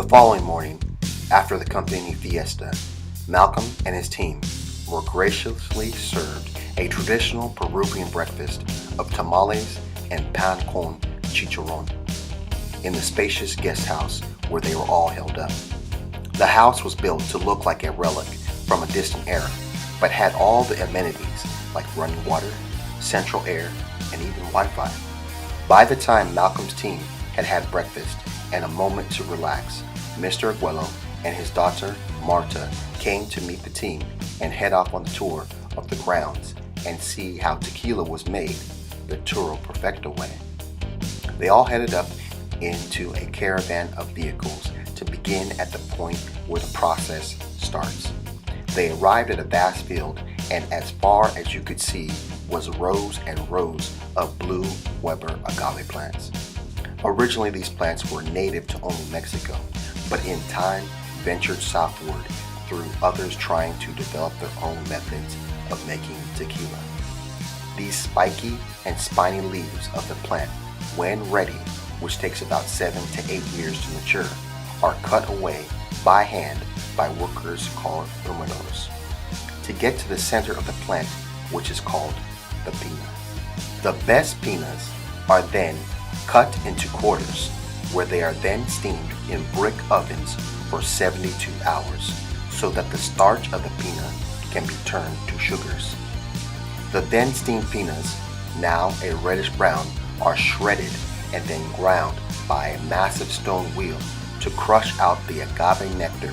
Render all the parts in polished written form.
following morning, after the company fiesta, Malcolm and his team were graciously served a traditional Peruvian breakfast of tamales and pan con chicharrón in the spacious guest house where they were all held up. The house was built to look like a relic from a distant era, but had all the amenities like running water, central air, and even Wi-Fi. By the time Malcolm's team had had breakfast and a moment to relax, Mr. Aguelo and his daughter Marta came to meet the team and head off on the tour of the grounds and see how tequila was made the Toro Perfecta way. They all headed up into a caravan of vehicles to begin at the point where the process starts. They arrived at a vast field, and as far as you could see was rows and rows of blue Weber agave plants. Originally, these plants were native to only Mexico, but in time ventured southward through others trying to develop their own methods of making tequila. These spiky and spiny leaves of the plant, when ready, which takes about 7 to 8 years to mature, are cut away by hand by workers called humanos to get to the center of the plant, which is called the pina. The best pinas are then cut into quarters, where they are then steamed in brick ovens for 72 hours, so that the starch of the pina can be turned to sugars. The then steamed pinas, now a reddish brown, are shredded and then ground by a massive stone wheel to crush out the agave nectar,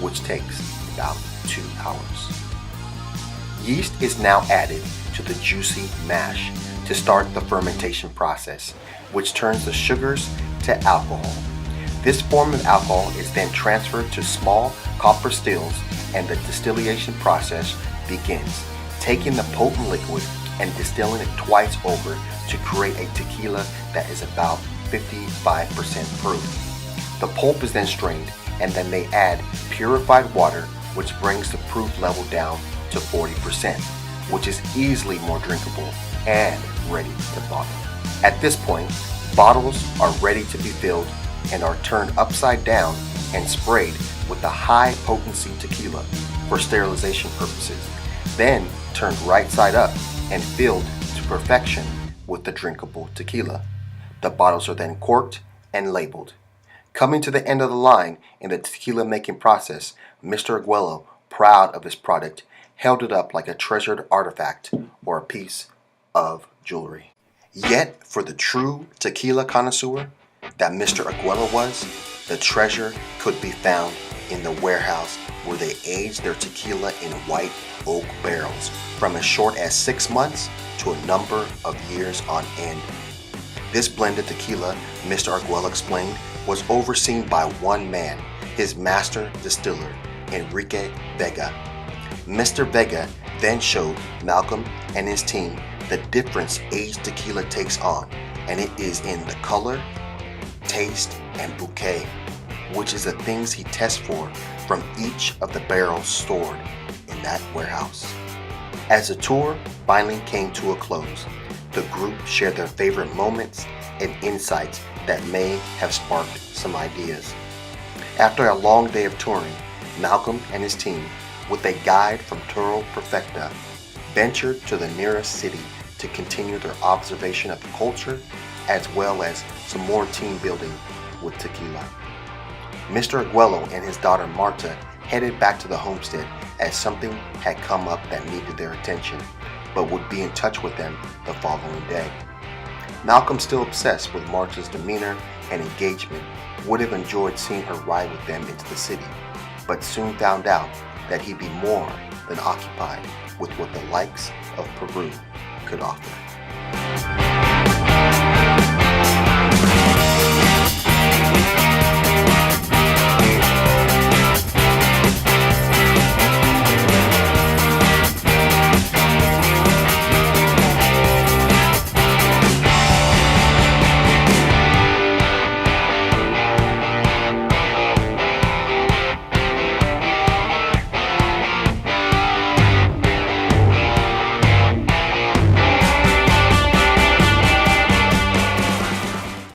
which takes about 2 hours. Yeast is now added to the juicy mash to start the fermentation process, which turns the sugars to alcohol. This form of alcohol is then transferred to small copper stills, and the distillation process begins, taking the potent liquid and distilling it twice over to create a tequila that is about 55% proof. The pulp is then strained, and then they add purified water, which brings the proof level down to 40%, which is easily more drinkable and ready to bottle. At this point, bottles are ready to be filled and are turned upside down and sprayed with the high potency tequila for sterilization purposes, then turned right side up and filled to perfection with the drinkable tequila. The bottles are then corked and labeled. Coming to the end of the line in the tequila making process, Mr. Aguelo, proud of his product, held it up like a treasured artifact or a piece of jewelry. Yet, for the true tequila connoisseur that Mr. Aguelo was, the treasure could be found in the warehouse where they aged their tequila in white oak barrels from as short as 6 months to a number of years on end. This blended tequila, Mr. Aguelo explained, was overseen by one man, his master distiller, Enrique Vega. Mr. Vega then showed Malcolm and his team the difference aged tequila takes on, and it is in the color, taste, and bouquet, which is the things he tests for from each of the barrels stored in that warehouse. As the tour finally came to a close, the group shared their favorite moments and insights that may have sparked some ideas. After a long day of touring, Malcolm and his team, with a guide from Toro Perfecta, ventured to the nearest city to continue their observation of the culture, as well as some more team building with tequila. Mr. Aguelo and his daughter Marta headed back to the homestead as something had come up that needed their attention, but would be in touch with them the following day. Malcolm, still obsessed with Marta's demeanor and engagement, would have enjoyed seeing her ride with them into the city, but soon found out that he'd be more than occupied with what the likes of Peru could offer.